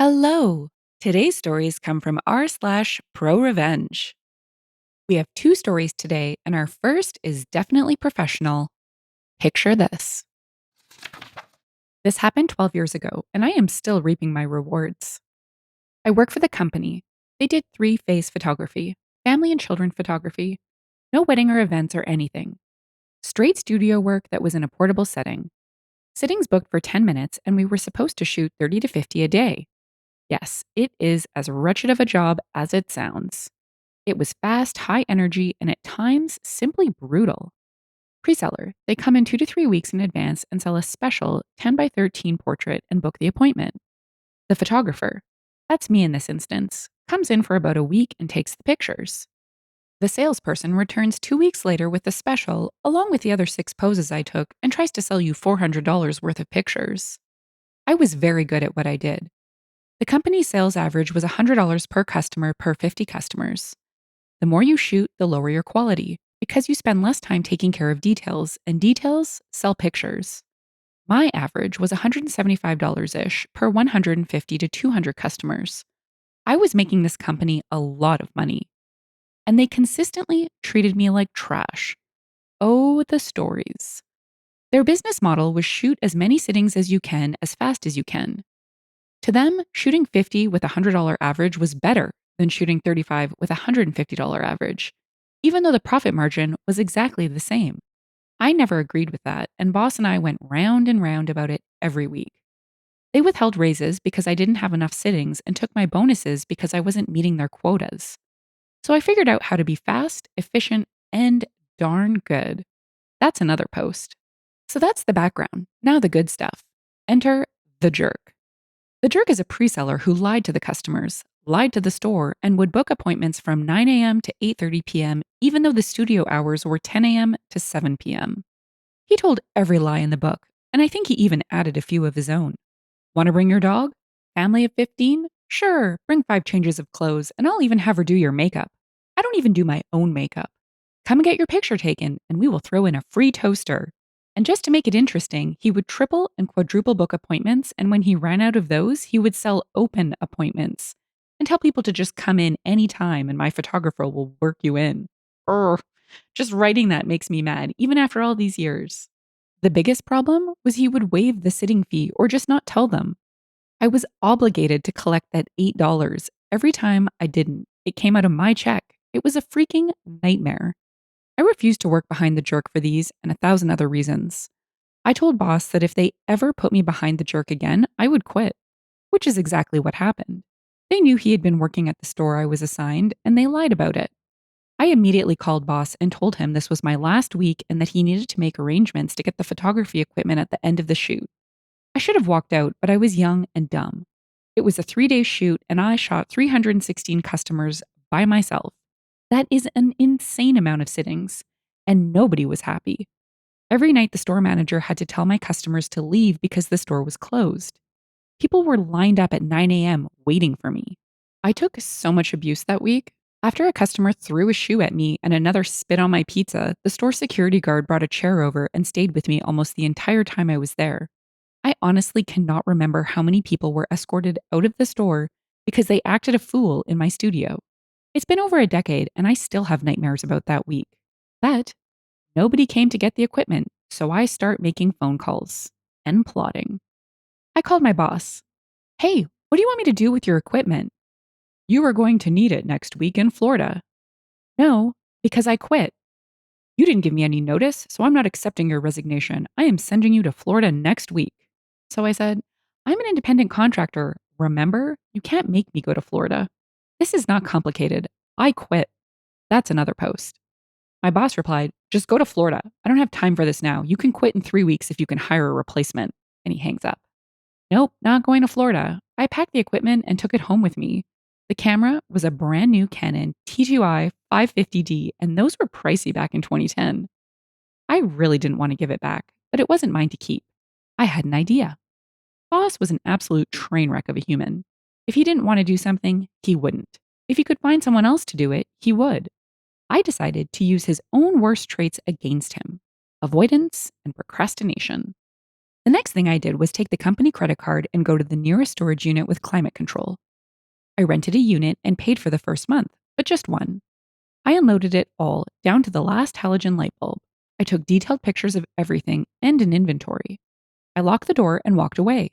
Hello! Today's stories come from r/slash ProRevenge. We have two stories today, and our first is definitely professional. Picture this. This happened 12 years ago, and I am still reaping my rewards. I work for the company. They did three-phase photography, family and children photography, no wedding or events or anything. Straight studio work that was in a portable setting. Sittings booked for 10 minutes, and we were supposed to shoot 30 to 50 a day. Yes, it is as wretched of a job as it sounds. It was fast, high energy, and at times simply brutal. Preseller, they come in 2 to 3 weeks in advance and sell a special 10 by 13 portrait and book the appointment. The photographer, that's me in this instance, comes in for about a week and takes the pictures. The salesperson returns 2 weeks later with the special, along with the other 6 poses I took, and tries to sell you $400 worth of pictures. I was very good at what I did. The company's sales average was $100 per customer per 50 customers. The more you shoot, the lower your quality, because you spend less time taking care of details, and details sell pictures. My average was $175 ish per 150 to 200 customers. I was making this company a lot of money, and they consistently treated me like trash. Oh, the stories. Their business model was shoot as many sittings as you can as fast as you can. To them, shooting 50 with a $100 average was better than shooting 35 with a $150 average, even though the profit margin was exactly the same. I never agreed with that, and boss and I went round and round about it every week. They withheld raises because I didn't have enough sittings and took my bonuses because I wasn't meeting their quotas. So I figured out how to be fast, efficient, and darn good. That's another post. So that's the background. Now the good stuff. Enter the jerk. The jerk is a pre-seller who lied to the customers, lied to the store, and would book appointments from 9 a.m. to 8:30 p.m., even though the studio hours were 10 a.m. to 7 p.m. He told every lie in the book, and I think he even added a few of his own. Want to bring your dog? Family of 15? Sure, bring 5 changes of clothes, and I'll even have her do your makeup. I don't even do my own makeup. Come and get your picture taken, and we will throw in a free toaster. And just to make it interesting, he would triple and quadruple book appointments, and when he ran out of those, he would sell open appointments and tell people to just come in anytime and my photographer will work you in. Urgh. Just writing that makes me mad, even after all these years. The biggest problem was he would waive the sitting fee or just not tell them. I was obligated to collect that $8 every time I didn't. It came out of my check. It was a freaking nightmare. I refused to work behind the jerk for these and 1,000 other reasons. I told boss that if they ever put me behind the jerk again, I would quit, which is exactly what happened. They knew he had been working at the store I was assigned, and they lied about it. I immediately called boss and told him this was my last week and that he needed to make arrangements to get the photography equipment at the end of the shoot. I should have walked out, but I was young and dumb. It was a 3-day shoot, and I shot 316 customers by myself. That is an insane amount of sittings, and nobody was happy. Every night, the store manager had to tell my customers to leave because the store was closed. People were lined up at 9 a.m. waiting for me. I took so much abuse that week. After a customer threw a shoe at me and another spit on my pizza, the store security guard brought a chair over and stayed with me almost the entire time I was there. I honestly cannot remember how many people were escorted out of the store because they acted a fool in my studio. It's been over a decade, and I still have nightmares about that week. But nobody came to get the equipment, so I start making phone calls and plotting. I called my boss. Hey, what do you want me to do with your equipment? You are going to need it next week in Florida. No, because I quit. You didn't give me any notice, so I'm not accepting your resignation. I am sending you to Florida next week. So I said, I'm an independent contractor. Remember, you can't make me go to Florida. This is not complicated. I quit. That's another post. My boss replied, just go to Florida. I don't have time for this now. You can quit in 3 weeks if you can hire a replacement. And he hangs up. Nope, not going to Florida. I packed the equipment and took it home with me. The camera was a brand new Canon T2i 550D, and those were pricey back in 2010. I really didn't want to give it back, but it wasn't mine to keep. I had an idea. Boss was an absolute train wreck of a human. If he didn't want to do something, he wouldn't. If he could find someone else to do it, he would. I decided to use his own worst traits against him: avoidance and procrastination. The next thing I did was take the company credit card and go to the nearest storage unit with climate control. I rented a unit and paid for the first month, but just one. I unloaded it all, down to the last halogen light bulb. I took detailed pictures of everything and an inventory. I locked the door and walked away.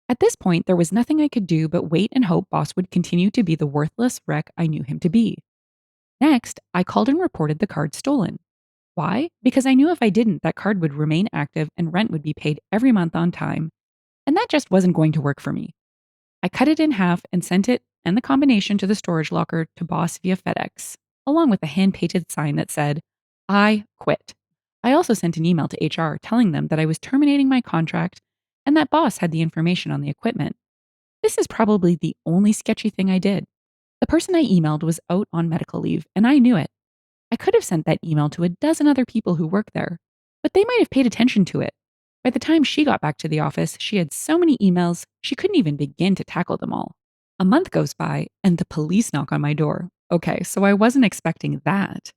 At this point, there was nothing I could do but wait and hope Boss would continue to be the worthless wreck I knew him to be. Next, I called and reported the card stolen. Why? Because I knew if I didn't, that card would remain active and rent would be paid every month on time, and that just wasn't going to work for me. I cut it in half and sent it and the combination to the storage locker to Boss via FedEx, along with a hand painted sign that said, I quit. I also sent an email to HR telling them that I was terminating my contract and that Boss had the information on the equipment. This is probably the only sketchy thing I did. The person I emailed was out on medical leave, and I knew it. I could have sent that email to a dozen other people who work there, but they might have paid attention to it. By the time she got back to the office, she had so many emails, she couldn't even begin to tackle them all. A month goes by, and the police knock on my door. Okay, so I wasn't expecting that.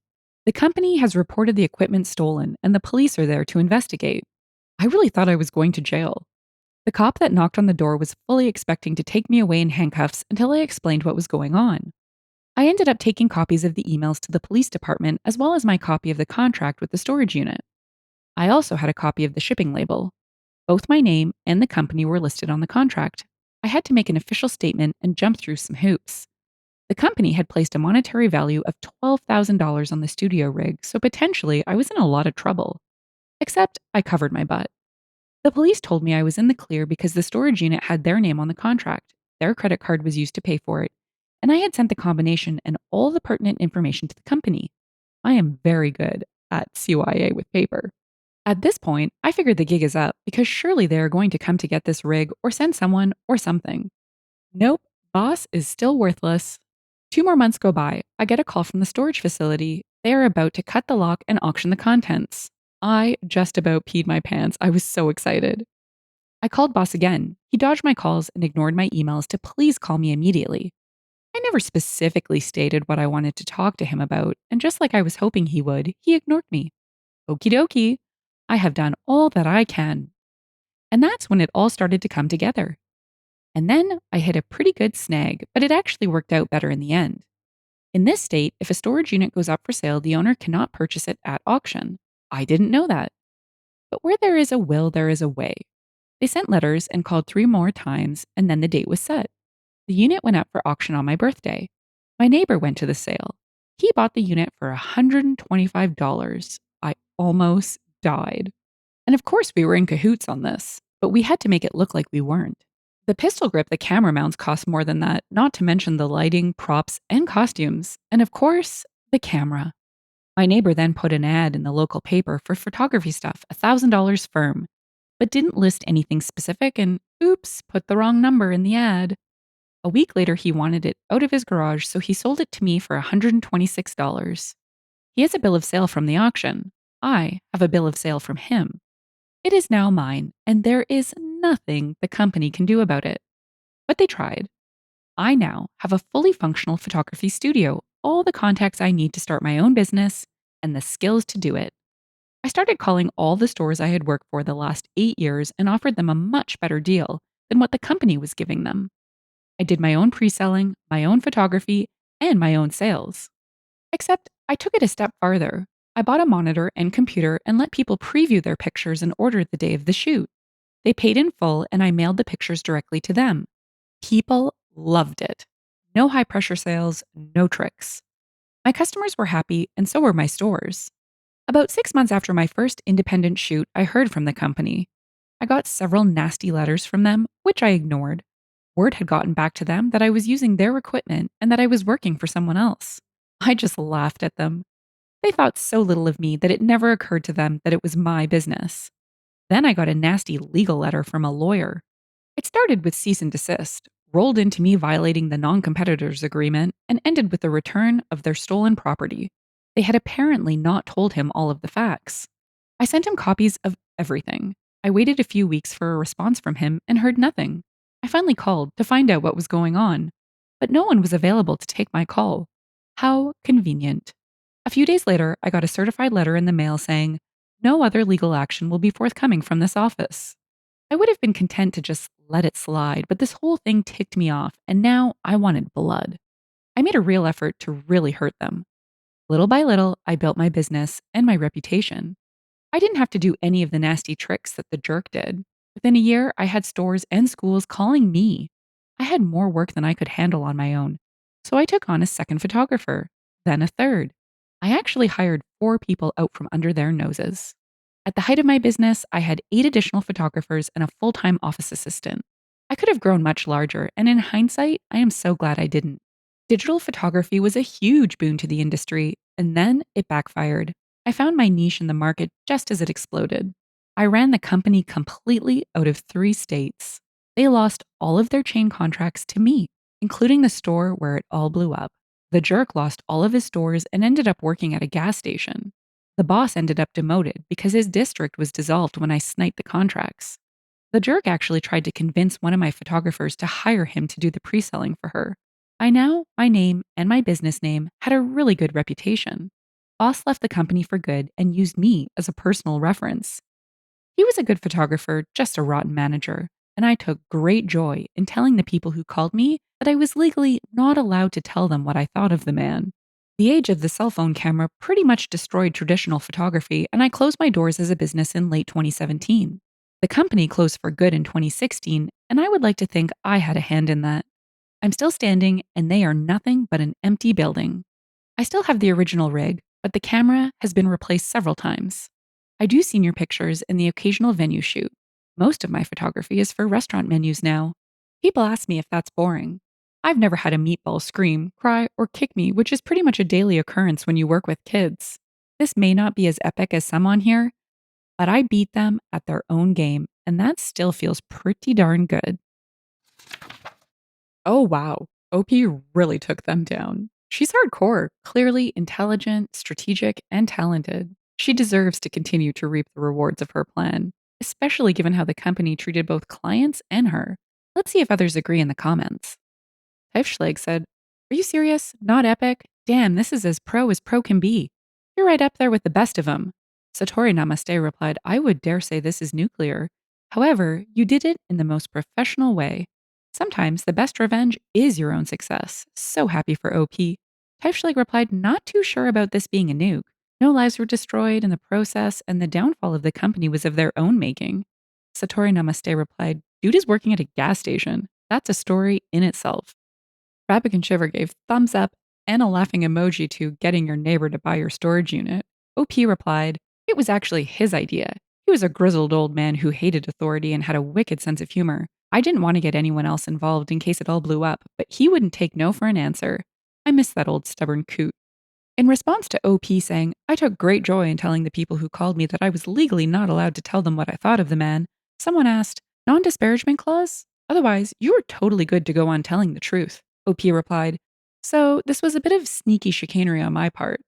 The company has reported the equipment stolen, and the police are there to investigate. I really thought I was going to jail. The cop that knocked on the door was fully expecting to take me away in handcuffs until I explained what was going on. I ended up taking copies of the emails to the police department as well as my copy of the contract with the storage unit. I also had a copy of the shipping label. Both my name and the company were listed on the contract. I had to make an official statement and jump through some hoops. The company had placed a monetary value of $12,000 on the studio rig, so potentially I was in a lot of trouble. Except I covered my butt. The police told me I was in the clear because the storage unit had their name on the contract. Their credit card was used to pay for it, and I had sent the combination and all the pertinent information to the company. I am very good at CYA with paper. At this point, I figured the gig is up because surely they are going to come to get this rig or send someone or something. Nope, boss is still worthless. 2 more months go by. I get a call from the storage facility. They are about to cut the lock and auction the contents. I just about peed my pants. I was so excited. I called boss again. He dodged my calls and ignored my emails to please call me immediately. I never specifically stated what I wanted to talk to him about, and just like I was hoping he would, he ignored me. Okie dokie. I have done all that I can. And that's when it all started to come together. And then I hit a pretty good snag, but it actually worked out better in the end. In this state, if a storage unit goes up for sale, the owner cannot purchase it at auction. I didn't know that. But where there is a will, there is a way. They sent letters and called 3 more times, and then the date was set. The unit went up for auction on my birthday. My neighbor went to the sale. He bought the unit for $125. I almost died. And of course, we were in cahoots on this, but we had to make it look like we weren't. The pistol grip the camera mounts cost more than that, not to mention the lighting, props, and costumes. And of course, the camera. My neighbor then put an ad in the local paper for photography stuff, $1,000 firm, but didn't list anything specific and, oops, put the wrong number in the ad. A week later, he wanted it out of his garage, so he sold it to me for $126. He has a bill of sale from the auction. I have a bill of sale from him. It is now mine, and there is nothing the company can do about it. But they tried. I now have a fully functional photography studio, all the contacts I need to start my own business, and the skills to do it. I started calling all the stores I had worked for the last 8 years and offered them a much better deal than what the company was giving them. I did my own pre selling, my own photography, and my own sales. Except I took it a step farther. I bought a monitor and computer and let people preview their pictures and order the day of the shoot. They paid in full and I mailed the pictures directly to them. People loved it. No high pressure sales, no tricks. My customers were happy and so were my stores. About 6 months after my first independent shoot, I heard from the company. I got several nasty letters from them, which I ignored. Word had gotten back to them that I was using their equipment and that I was working for someone else. I just laughed at them. They thought so little of me that it never occurred to them that it was my business. Then I got a nasty legal letter from a lawyer. It started with cease and desist, rolled into me violating the non competitors agreement, and ended with the return of their stolen property. They had apparently not told him all of the facts. I sent him copies of everything. I waited a few weeks for a response from him and heard nothing. I finally called to find out what was going on, but no one was available to take my call. How convenient. A few days later, I got a certified letter in the mail saying, no other legal action will be forthcoming from this office. I would have been content to just let it slide, but this whole thing ticked me off, and now I wanted blood. I made a real effort to really hurt them. Little by little, I built my business and my reputation. I didn't have to do any of the nasty tricks that the jerk did. Within a year, I had stores and schools calling me. I had more work than I could handle on my own. So I took on a second photographer, then a third. I actually hired 4 people out from under their noses. At the height of my business, I had 8 additional photographers and a full time office assistant. I could have grown much larger, and in hindsight, I am so glad I didn't. Digital photography was a huge boon to the industry, and then it backfired. I found my niche in the market just as it exploded. I ran the company completely out of 3 states. They lost all of their chain contracts to me, including the store where it all blew up. The jerk lost all of his stores and ended up working at a gas station. The boss ended up demoted because his district was dissolved when I sniped the contracts. The jerk actually tried to convince one of my photographers to hire him to do the pre selling for her. By now, my name and my business name had a really good reputation. Boss left the company for good and used me as a personal reference. He was a good photographer, just a rotten manager, and I took great joy in telling the people who called me that I was legally not allowed to tell them what I thought of the man. The age of the cell phone camera pretty much destroyed traditional photography, and I closed my doors as a business in late 2017. The company closed for good in 2016, and I would like to think I had a hand in that. I'm still standing, and they are nothing but an empty building. I still have the original rig, but the camera has been replaced several times. I do senior pictures and the occasional venue shoot. Most of my photography is for restaurant menus now. People ask me if that's boring. I've never had a meatball scream, cry, or kick me, which is pretty much a daily occurrence when you work with kids. This may not be as epic as some on here, but I beat them at their own game, and that still feels pretty darn good. Oh, wow. OP really took them down. She's hardcore, clearly intelligent, strategic, and talented. She deserves to continue to reap the rewards of her plan, especially given how the company treated both clients and her. Let's see if others agree in the comments. Tiefschlag said, "Are you serious? Not epic? Damn, this is as pro can be. You're right up there with the best of them." Satori Namaste replied, "I would dare say this is nuclear. However, you did it in the most professional way. Sometimes the best revenge is your own success. So happy for OP." Tiefschlag replied, "Not too sure about this being a nuke. No lives were destroyed in the process, and the downfall of the company was of their own making." Satori Namaste replied, "Dude is working at a gas station. That's a story in itself." Rabbit and Shiver gave thumbs up and a laughing emoji to getting your neighbor to buy your storage unit. OP replied, "It was actually his idea. He was a grizzled old man who hated authority and had a wicked sense of humor. I didn't want to get anyone else involved in case it all blew up, but he wouldn't take no for an answer. I miss that old stubborn coot." In response to OP saying, "I took great joy in telling the people who called me that I was legally not allowed to tell them what I thought of the man," someone asked, "Non disparagement clause? Otherwise, you were totally good to go on telling the truth." OP replied, "So this was a bit of sneaky chicanery on my part.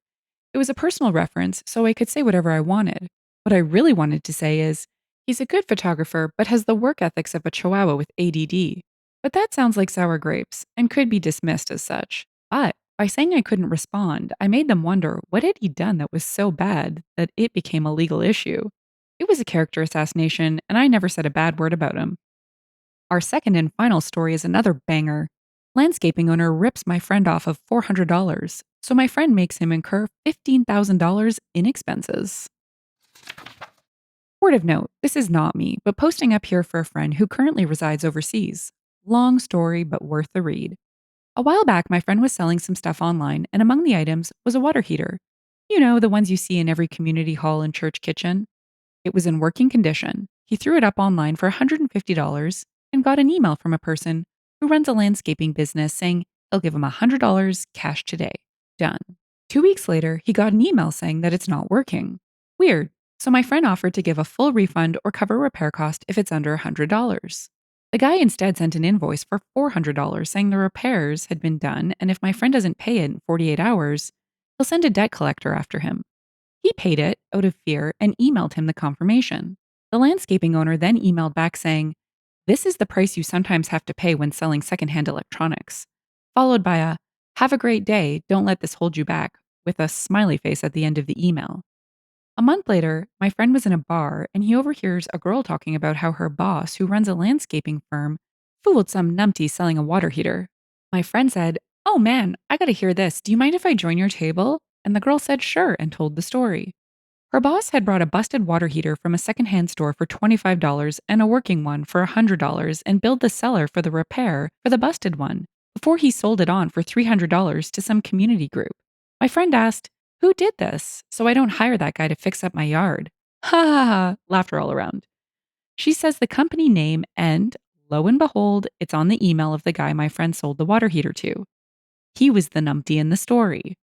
It was a personal reference, so I could say whatever I wanted. What I really wanted to say is, he's a good photographer, but has the work ethics of a chihuahua with ADD. But that sounds like sour grapes and could be dismissed as such. But by saying I couldn't respond, I made them wonder what had he done that was so bad that it became a legal issue. It was a character assassination, and I never said a bad word about him." Our second and final story is another banger. Landscaping owner rips my friend off of $400, so my friend makes him incur $15,000 in expenses. Word of note, this is not me, but posting up here for a friend who currently resides overseas. Long story, but worth the read. A while back, my friend was selling some stuff online, and among the items was a water heater. You know, the ones you see in every community hall and church kitchen. It was in working condition. He threw it up online for $150 and got an email from a person who runs a landscaping business saying they'll give him $100 cash today. Done. 2 weeks later, he got an email saying that it's not working. Weird. So my friend offered to give a full refund or cover repair cost if it's under $100. The guy instead sent an invoice for $400 saying the repairs had been done, and if my friend doesn't pay it in 48 hours, he'll send a debt collector after him. He paid it out of fear and emailed him the confirmation. The landscaping owner then emailed back saying, "This is the price you sometimes have to pay when selling secondhand electronics," followed by a "Have a great day, don't let this hold you back," with a smiley face at the end of the email. A month later, my friend was in a bar and he overhears a girl talking about how her boss, who runs a landscaping firm, fooled some numpty selling a water heater. My friend said, "Oh man, I gotta hear this. Do you mind if I join your table?" And the girl said sure and told the story. Her boss had brought a busted water heater from a secondhand store for $25 and a working one for $100 and billed the seller for the repair for the busted one before he sold it on for $300 to some community group. My friend asked, "Who did this? So I don't hire that guy to fix up my yard." Ha ha ha, laughter all around. She says the company name and, lo and behold, it's on the email of the guy my friend sold the water heater to. He was the numpty in the story.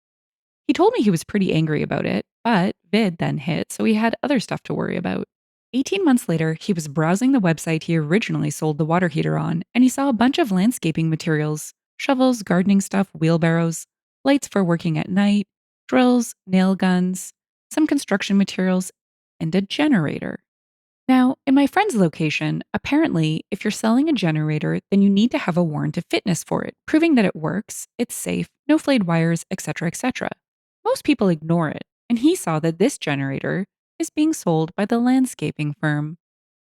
He told me he was pretty angry about it, but Vid then hit, so he had other stuff to worry about. 18 months later, he was browsing the website he originally sold the water heater on, and he saw a bunch of landscaping materials: shovels, gardening stuff, wheelbarrows, lights for working at night, drills, nail guns, some construction materials, and a generator. Now, in my friend's location, apparently, if you're selling a generator, then you need to have a warrant of fitness for it, proving that it works, it's safe, no flayed wires, etc., etc. Most people ignore it, and he saw that this generator is being sold by the landscaping firm.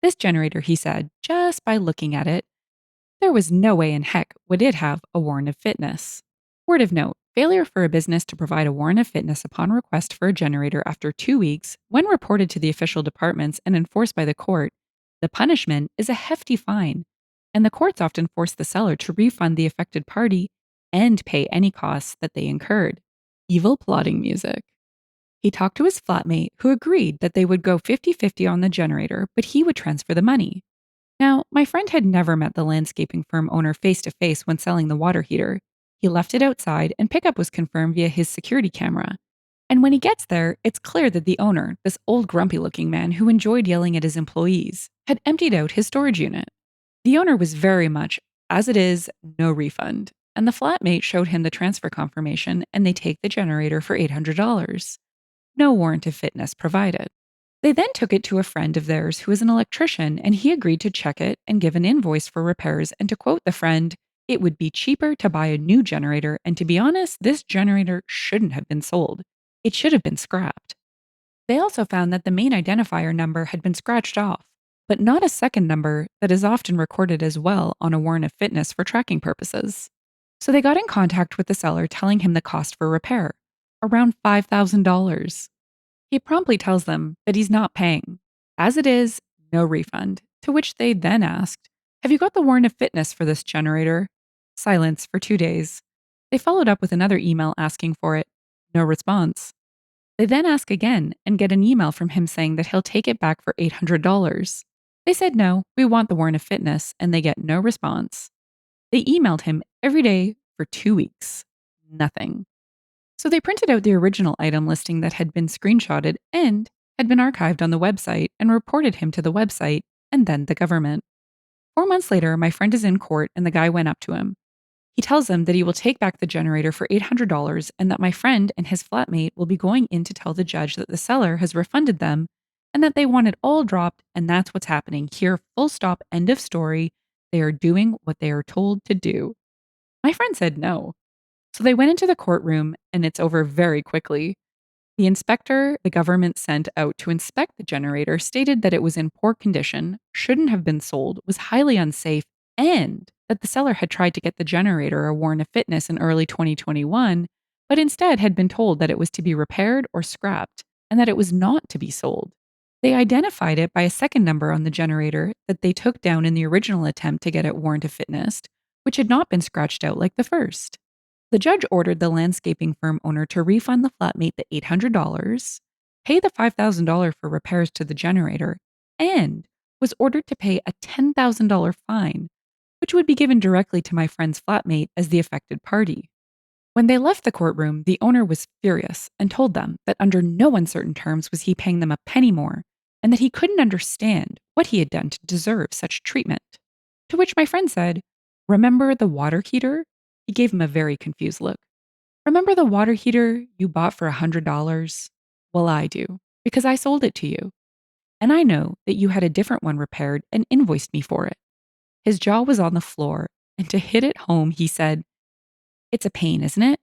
This generator, he said, just by looking at it, there was no way in heck would it have a warrant of fitness. Word of note: failure for a business to provide a warrant of fitness upon request for a generator after 2 weeks, when reported to the official departments and enforced by the court, the punishment is a hefty fine, and the courts often force the seller to refund the affected party and pay any costs that they incurred. Evil plotting music. He talked to his flatmate, who agreed that they would go 50-50 on the generator, but he would transfer the money. Now, my friend had never met the landscaping firm owner face to face when selling the water heater. He left it outside, and pickup was confirmed via his security camera. And when he gets there, it's clear that the owner, this old grumpy looking man who enjoyed yelling at his employees, had emptied out his storage unit. The owner was very much, as it is, no refund. And the flatmate showed him the transfer confirmation, and they take the generator for $800. No warrant of fitness provided. They then took it to a friend of theirs who is an electrician, and he agreed to check it and give an invoice for repairs. And to quote the friend, "It would be cheaper to buy a new generator, and to be honest, this generator shouldn't have been sold. It should have been scrapped." They also found that the main identifier number had been scratched off, but not a second number that is often recorded as well on a warrant of fitness for tracking purposes. So they got in contact with the seller, telling him the cost for repair, around $5,000. He promptly tells them that he's not paying. As it is, no refund. To which they then asked, "Have you got the warrant of fitness for this generator?" Silence for 2 days. They followed up with another email asking for it. No response. They then ask again and get an email from him saying that he'll take it back for $800. They said no, we want the warrant of fitness, and they get no response. They emailed him every day for 2 weeks. Nothing. So they printed out the original item listing that had been screenshotted and had been archived on the website and reported him to the website and then the government. 4 months later, my friend is in court and the guy went up to him. He tells him that he will take back the generator for $800 and that my friend and his flatmate will be going in to tell the judge that the seller has refunded them and that they want it all dropped, and that's what's happening here. Full stop, end of story. They are doing what they are told to do. My friend said no. So they went into the courtroom and it's over very quickly. The inspector the government sent out to inspect the generator stated that it was in poor condition, shouldn't have been sold, was highly unsafe, and that the seller had tried to get the generator a warrant of fitness in early 2021, but instead had been told that it was to be repaired or scrapped and that it was not to be sold. They identified it by a second number on the generator that they took down in the original attempt to get it warrant of fitness, which had not been scratched out like the first. The judge ordered the landscaping firm owner to refund the flatmate the $800, pay the $5,000 for repairs to the generator, and was ordered to pay a $10,000 fine, which would be given directly to my friend's flatmate as the affected party. When they left the courtroom, the owner was furious and told them that under no uncertain terms was he paying them a penny more, and that he couldn't understand what he had done to deserve such treatment. To which my friend said, "Remember the water heater?" He gave him a very confused look. "Remember the water heater you bought for $100? Well, I do, because I sold it to you. And I know that you had a different one repaired and invoiced me for it." His jaw was on the floor, and to hit it home, he said, "It's a pain, isn't it?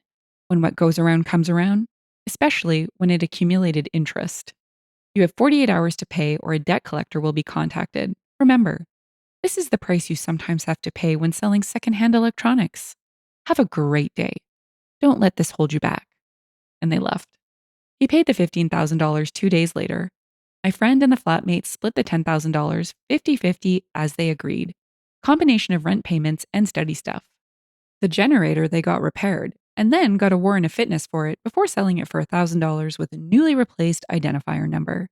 When what goes around comes around, especially when it accumulated interest." You have 48 hours to pay, or a debt collector will be contacted. Remember, this is the price you sometimes have to pay when selling secondhand electronics. Have a great day. Don't let this hold you back. And they left. He paid the $15,000 2 days later. My friend and the flatmate split the $10,000 50-50 as they agreed. Combination of rent payments and study stuff. The generator they got repaired, and then got a warrant of fitness for it before selling it for $1,000 with a newly replaced identifier number.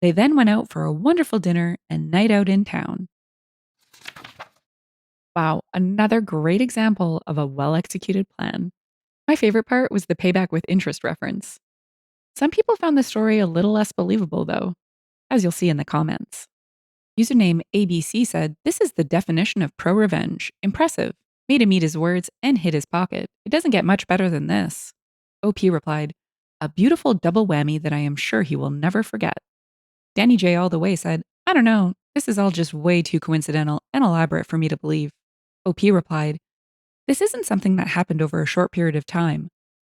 They then went out for a wonderful dinner and night out in town. Wow, another great example of a well executed plan. My favorite part was the payback with interest reference. Some people found the story a little less believable, though, as you'll see in the comments. Username ABC said, "This is the definition of pro revenge. Impressive. Made him eat his words and hit his pocket. It doesn't get much better than this." OP replied, "A beautiful double whammy that I am sure he will never forget." Danny J all the way said, "I don't know. This is all just way too coincidental and elaborate for me to believe." OP replied, "This isn't something that happened over a short period of time.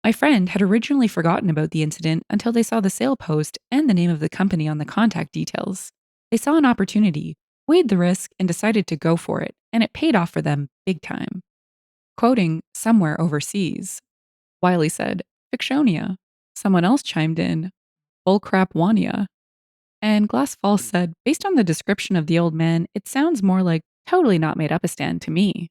My friend had originally forgotten about the incident until they saw the sale post and the name of the company on the contact details. They saw an opportunity, weighed the risk, and decided to go for it, and it paid off for them big time." Quoting "somewhere overseas," Wiley said, "Fictionia." Someone else chimed in, "Bullcrapwania." And Glass Falls said, "Based on the description of the old man, it sounds more like totally not made up a stand to me."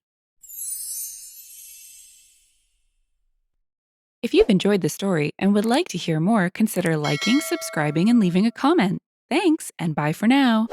If you've enjoyed the story and would like to hear more, consider liking, subscribing, and leaving a comment. Thanks, and bye for now.